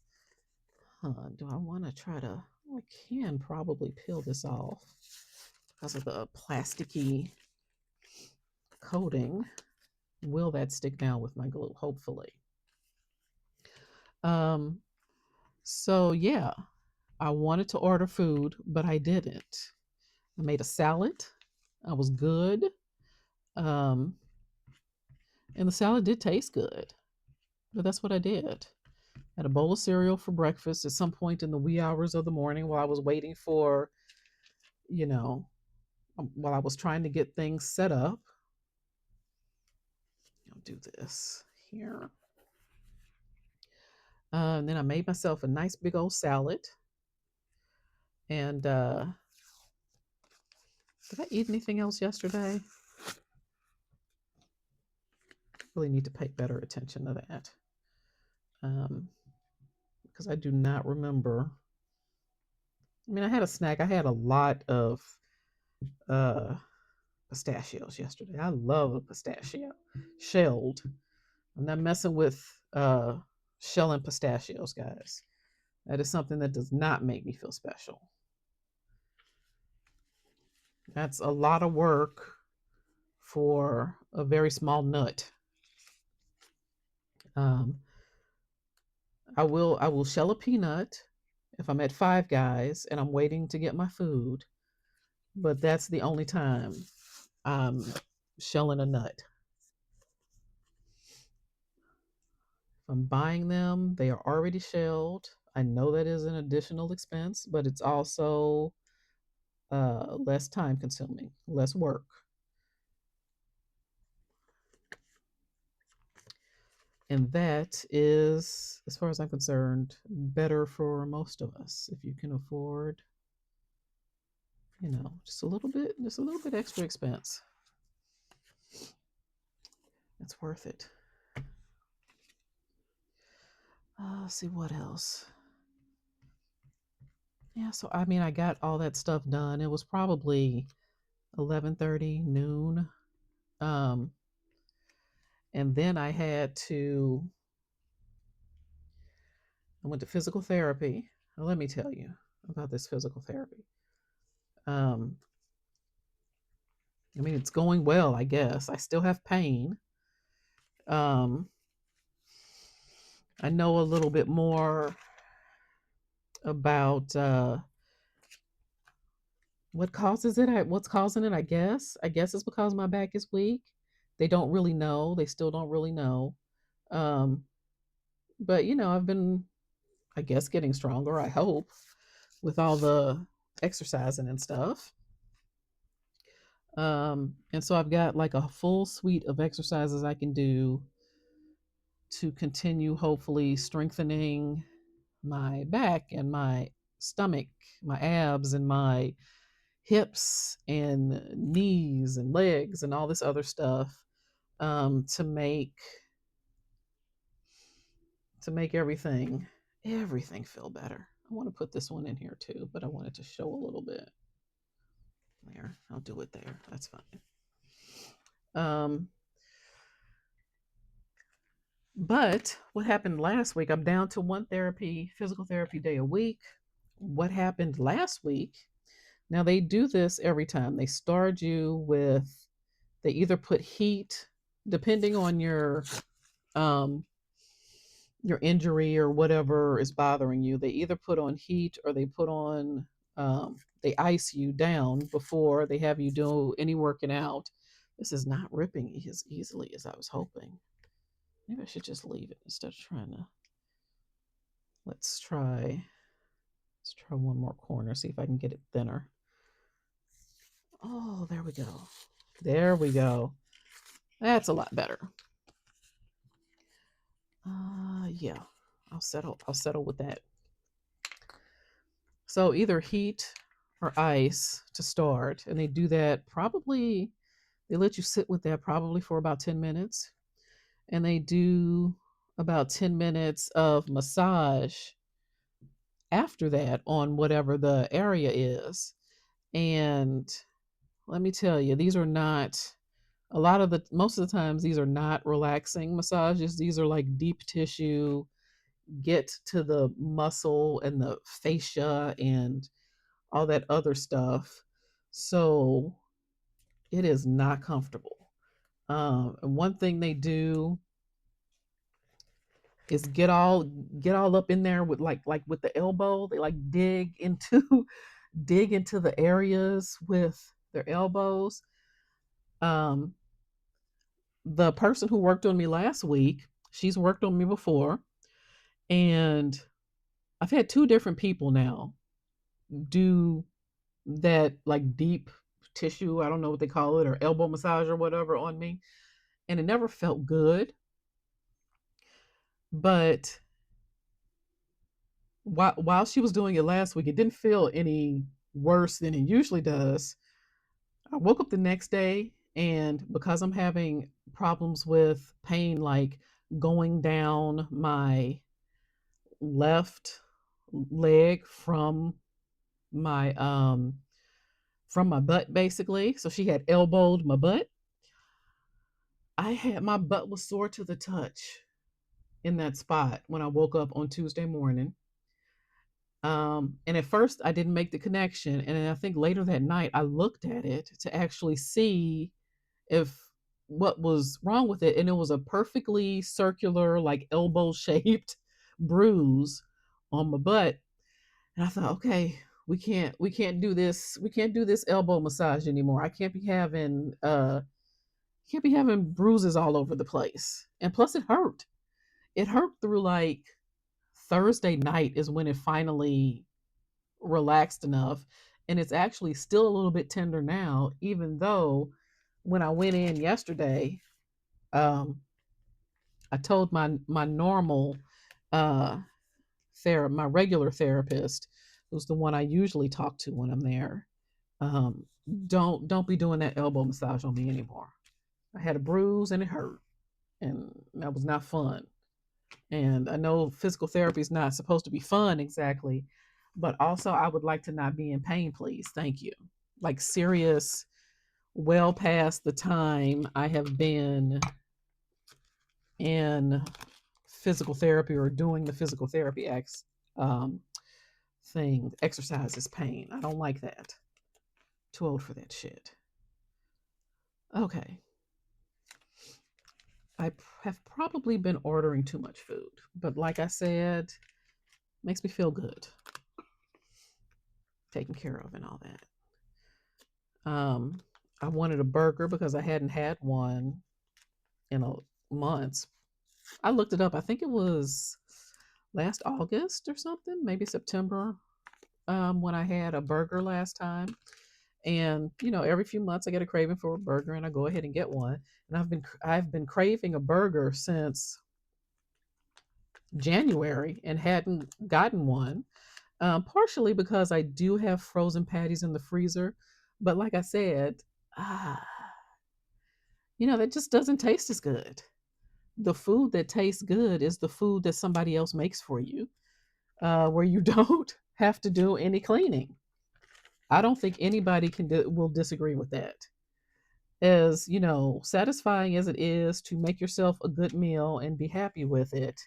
Do I want to try to? I can probably peel this off because of the plasticky coating. Will that stick down with my glue? Hopefully. Um, so yeah, I wanted to order food, but I didn't. I made a salad. I was good. Um, and the salad did taste good, but that's what I did. Had a bowl of cereal for breakfast at some point in the wee hours of the morning while I was waiting for, you know, while I was trying to get things set up. I'll do this here. And then I made myself a nice big old salad. And did I eat anything else yesterday? Really need to pay better attention to that. Because I do not remember. I mean, I had a snack. I had a lot of uh, pistachios yesterday. I love a pistachio, shelled. I'm not messing with shelling pistachios, guys. That is something that does not make me feel special. That's a lot of work for a very small nut. Um, I will shell a peanut if I'm at Five Guys and I'm waiting to get my food, but that's the only time I'm shelling a nut. If I'm buying them, they are already shelled. I know that is an additional expense, but it's also less time consuming, less work. And that is, as far as I'm concerned, better for most of us. If you can afford, just a little bit extra expense, it's worth it. Let's see what else. Yeah, so I mean, I got all that stuff done. It was probably 11:30 noon. Um, and then I went to physical therapy. Now, let me tell you about this physical therapy. Um, I mean, it's going well, I guess. I still have pain. Um, I know a little bit more about what causes it. What's causing it? I guess. I guess it's because my back is weak. They don't really know. They still don't really know. Um, but I've been, I guess, getting stronger. I hope with all the exercising and stuff. And so I've got like a full suite of exercises I can do to continue, hopefully, strengthening my back and my stomach, my abs and my hips and knees and legs and all this other stuff, to make everything feel better. I want to put this one in here too, but I want it to show a little bit. There, I'll do it there. That's fine. Um, but what happened last week? I'm down to one physical therapy day a week. What happened last week? Now they do this every time. They start you with, they either put heat, depending on um your injury or whatever is bothering you. They either put on heat or they ice you down before they have you do any working out. This is not ripping as easily as I was hoping. Maybe I should just leave it instead of trying to. Let's try. Let's try one more corner. See if I can get it thinner. Oh, there we go. There we go. That's a lot better. Yeah. I'll settle with that. So either heat or ice to start, and they do that probably. They let you sit with that probably for about 10 minutes, and they do about 10 minutes of massage after that on whatever the area is. And let me tell you, these are not most of the times these are not relaxing massages. These are like deep tissue, get to the muscle and the fascia and all that other stuff. So it is not comfortable. And one thing they do is get all up in there with like with the elbow. They like dig into dig into the areas with their elbows. Um, the person who worked on me last week, she's worked on me before, and I've had two different people now do that like deep tissue, I don't know what they call it, or elbow massage or whatever on me. and it never felt good. But while she was doing it last week, it didn't feel any worse than it usually does. I woke up the next day, and because I'm having problems with pain, like going down my left leg my um from my butt basically. So she had elbowed my butt. I had my butt was sore to the touch in that spot when I woke up on Tuesday morning. And at first I didn't make the connection. And then I think later that night I looked at it to actually see if what was wrong with it. And it was a perfectly circular, like elbow shaped bruise on my butt. And I thought, okay, we can't do this. We can't do this elbow massage anymore. I can't be having bruises all over the place. And plus it hurt. It hurt through like Thursday night is when it finally relaxed enough. And it's actually still a little bit tender now, even though when I went in yesterday, um, I told my normal uh my regular therapist, who's the one I usually talk to when I'm there, um, don't be doing that elbow massage on me anymore. I had a bruise and it hurt, and that was not fun. And I know physical therapy is not supposed to be fun exactly, but also I would like to not be in pain, please. Thank you. Like serious, well past the time I have been in physical therapy or doing the physical therapy um, thing, exercises, pain. I don't like that. Too old for that shit. Okay. I have probably been ordering too much food, but like I said, makes me feel good, taken care of and all that. I wanted a burger because I hadn't had one in a months. I looked it up. I think it was last August or something, maybe September, when I had a burger last time. And every few months I get a craving for a burger, and I go ahead and get one. And I've been craving a burger since January and hadn't gotten one. Partially because I do have frozen patties in the freezer, but like I said, ah, that just doesn't taste as good. The food that tastes good is the food that somebody else makes for you, where you don't have to do any cleaning. I don't think anybody will disagree with that. As satisfying as it is to make yourself a good meal and be happy with it,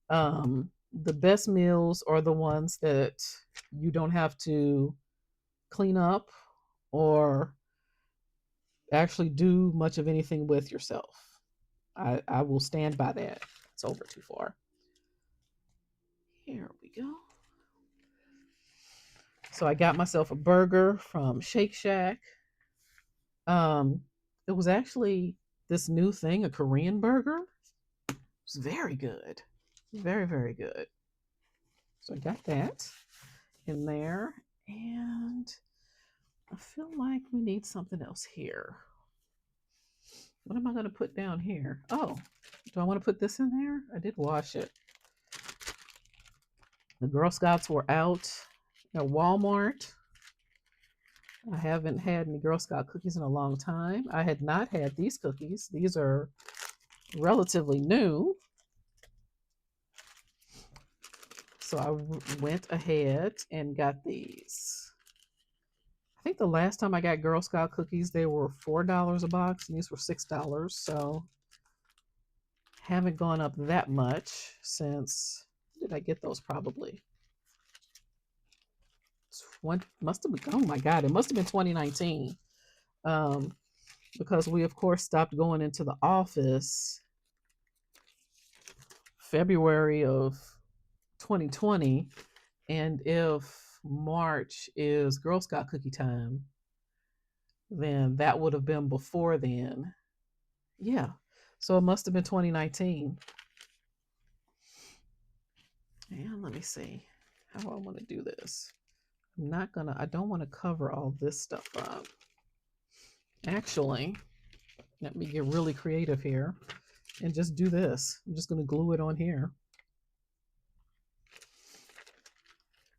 the best meals are the ones that you don't have to clean up or actually do much of anything with yourself. I will stand by that. It's over too far. Here we go. So I got myself a burger from Shake Shack. Um, it was actually this new thing, a Korean burger. It was very good. Very, very good. So I got that in there. And I feel like we need something else here. What am I going to put down here? Oh, do I want to put this in there? I did wash it. The Girl Scouts were out at Walmart. I haven't had any Girl Scout cookies in a long time. I had not had these cookies. These are relatively new. So I went ahead and got these. I think the last time I got Girl Scout cookies, they were $4 a box, and these were $6. So haven't gone up that much since. Did I get those? Probably. Must have been. Oh my God! It must have been 2019. Because we of course stopped going into the office February of 2020, and if March is Girl Scout cookie time, then that would have been before then. Yeah. So it must have been 2019. And let me see how I want to do this. I don't want to cover all this stuff up. Actually, Let me get really creative here and just do this. I'm just going to glue it on here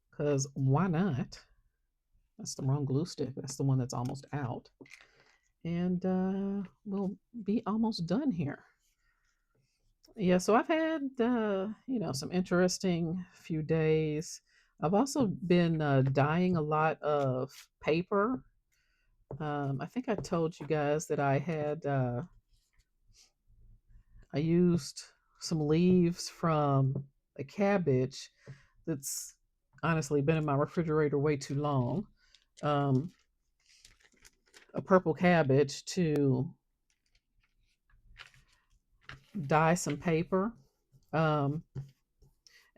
because why not? That's the wrong glue stick. That's the one that's almost out. And we'll be almost done here. Yeah, so I've had, some interesting few days. I've also been dyeing a lot of paper. I think I told you guys that I used some leaves from a cabbage that's honestly been in my refrigerator way too long. Um, a purple cabbage to dye some paper. Um,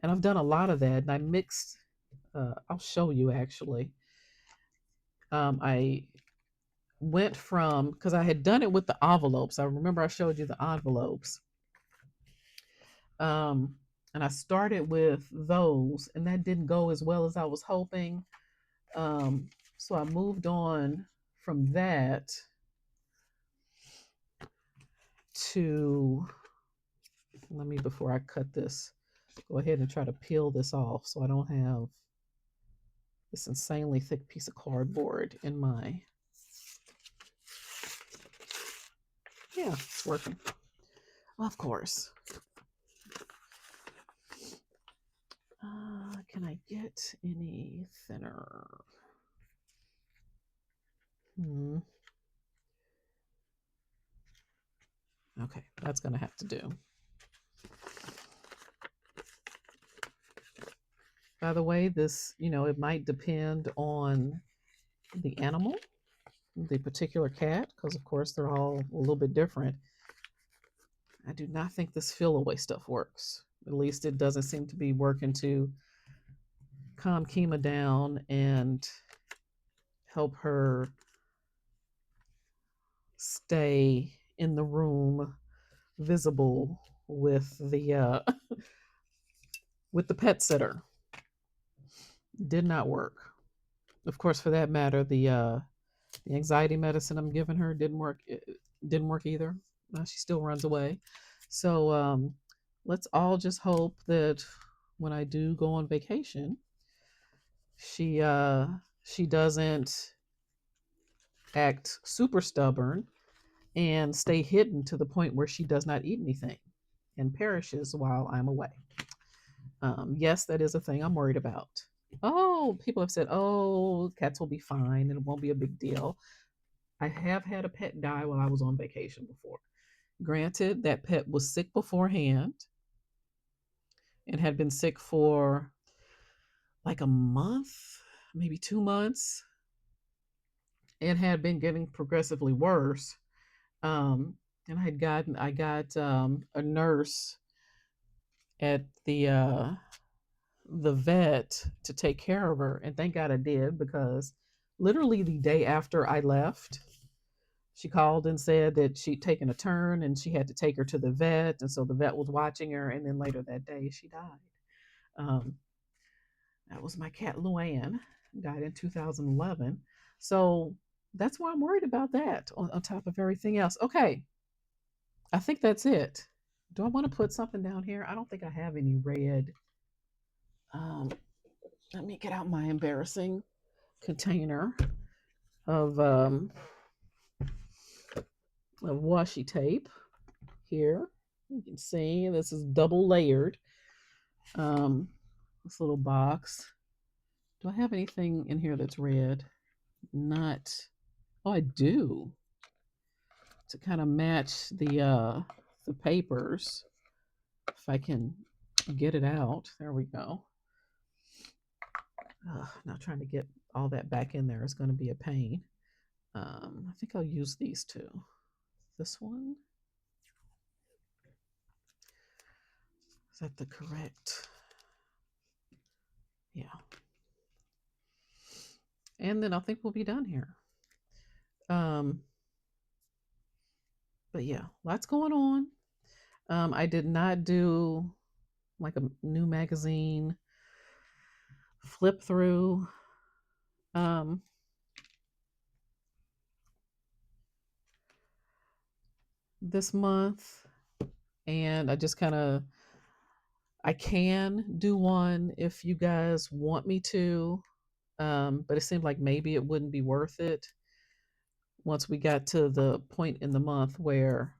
and I've done a lot of that. And I mixed, I'll show you actually. I went from, because I had done it with the envelopes. I remember I showed you the envelopes. Um, and I started with those, and that didn't go as well as I was hoping. So I moved on from that to, let me, before I cut this, go ahead and try to peel this off so I don't have this insanely thick piece of cardboard in my, yeah, it's working. Of course. Can I get any thinner? Okay, that's going to have to do. By the way, this, it might depend on the animal, the particular cat, because of course they're all a little bit different. I do not think this fill away stuff works. At least it doesn't seem to be working to calm Kima down and help her stay in the room visible with the with the pet sitter. Did not work. Of course, for that matter, the anxiety medicine I'm giving her didn't work. It didn't work either. She still runs away. So let's all just hope that when I do go on vacation, she doesn't act super stubborn and stay hidden to the point where she does not eat anything and perishes while I'm away. Yes, that is a thing I'm worried about. Oh, people have said, oh, cats will be fine and it won't be a big deal. I have had a pet die while I was on vacation before. Granted, that pet was sick beforehand and had been sick for like a month, maybe 2 months, and had been getting progressively worse. And I got a nurse at the vet to take care of her, and thank God I did, because literally the day after I left, she called and said that she'd taken a turn and she had to take her to the vet, and so the vet was watching her, and then later that day she died. Um, that was my cat Luann, died in 2011. So that's why I'm worried about that on top of everything else. Okay, I think that's it. Do I want to put something down here? I don't think I have any red. Um, Let me get out my embarrassing container of washi tape here. You can see this is double layered. Um, this little box. Do I have anything in here that's red? Not. Oh, I do. To kind of match the papers. If I can get it out. There we go. Now trying to get all that back in there is going to be a pain. I think I'll use these two. This one. Is that the correct? Yeah. And then I think we'll be done here. Um, but yeah, lots going on. I did not do like a new magazine flip through. Um, this month, and I can do one if you guys want me to. But it seemed like maybe it wouldn't be worth it once we got to the point in the month where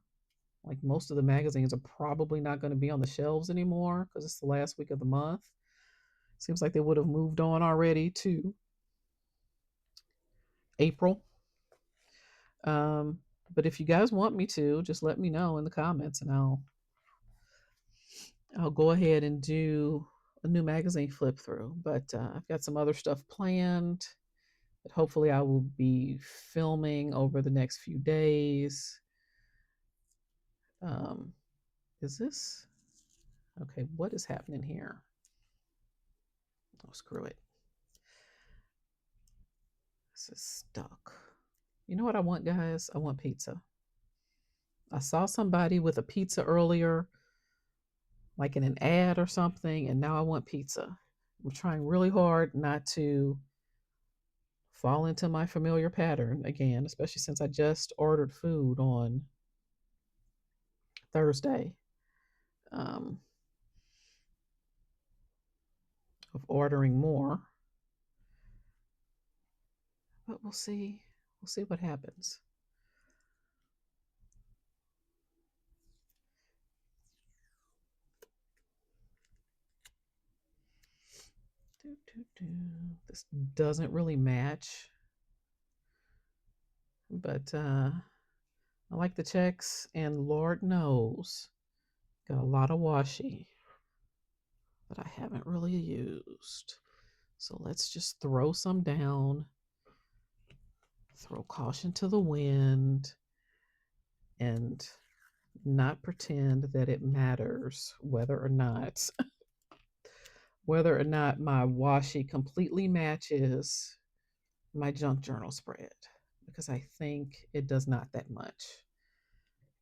like most of the magazines are probably not going to be on the shelves anymore because it's the last week of the month. Seems like they would have moved on already to April. Um, but if you guys want me to, just let me know in the comments, and I'll go ahead and do a new magazine flip through. But I've got some other stuff planned that hopefully I will be filming over the next few days. Um, is this okay? What is happening here? Oh, screw it. This is stuck. You know what I want, guys? I want pizza. I saw somebody with a pizza earlier, like in an ad or something, and now I want pizza. I'm trying really hard not to fall into my familiar pattern again, especially since I just ordered food on Thursday, um, of ordering more. But we'll see. We'll see what happens. This doesn't really match, but I like the checks, and Lord knows, got a lot of washi that I haven't really used. So let's just throw some down, throw caution to the wind, and not pretend that it matters whether or not my washi completely matches my junk journal spread, because I think it does not that much.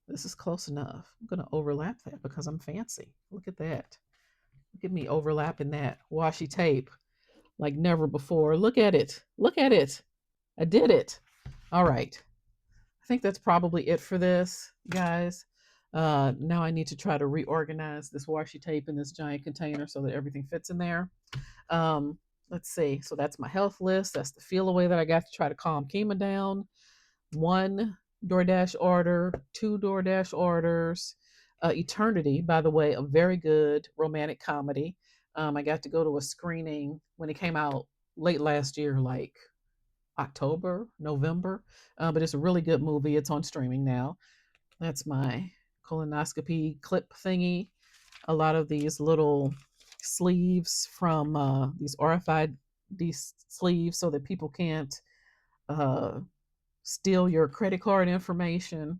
This is close enough. I'm going to overlap that because I'm fancy. Look at that. Look at me overlapping that washi tape like never before. Look at it. Look at it. I did it. All right. I think that's probably it for this, guys. Now I need to try to reorganize this washi tape in this giant container so that everything fits in there. Um, let's see. So that's my health list. That's the feel away that I got to try to calm Kima down. 1 DoorDash order, 2 DoorDash orders. Eternity, by the way, a very good romantic comedy. I got to go to a screening when it came out late last year, like October, November. But it's a really good movie. It's on streaming now. That's my colonoscopy clip thingy. A lot of these little sleeves from these RFID sleeves so that people can't uh, steal your credit card information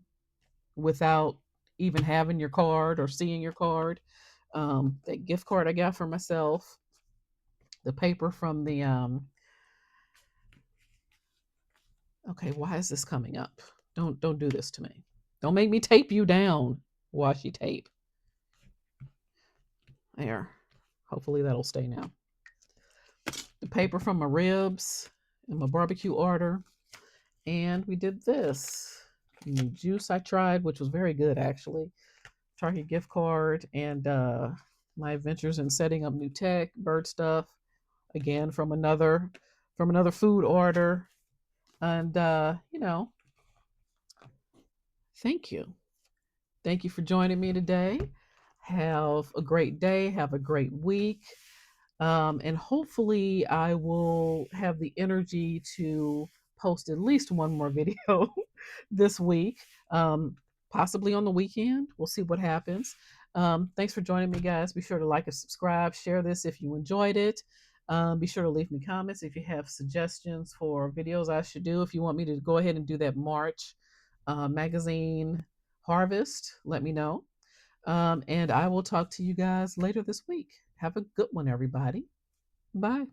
without even having your card or seeing your card. That gift card I got for myself. The paper from the okay, why is this coming up? Don't do this to me. Don't make me tape you down. Washi tape. There. Hopefully that'll stay now. The paper from my ribs and my barbecue order. And we did this. The juice I tried, which was very good actually. Target gift card, and my adventures in setting up new tech, bird stuff, again from another food order. And thank you. Thank you for joining me today. Have a great day. Have a great week. And hopefully, I will have the energy to post at least one more video this week, possibly on the weekend. We'll see what happens. Thanks for joining me, guys. Be sure to like and subscribe. Share this if you enjoyed it. Be sure to leave me comments if you have suggestions for videos I should do. If you want me to go ahead and do that March magazine harvest, let me know. And I will talk to you guys later this week. Have a good one, everybody. Bye.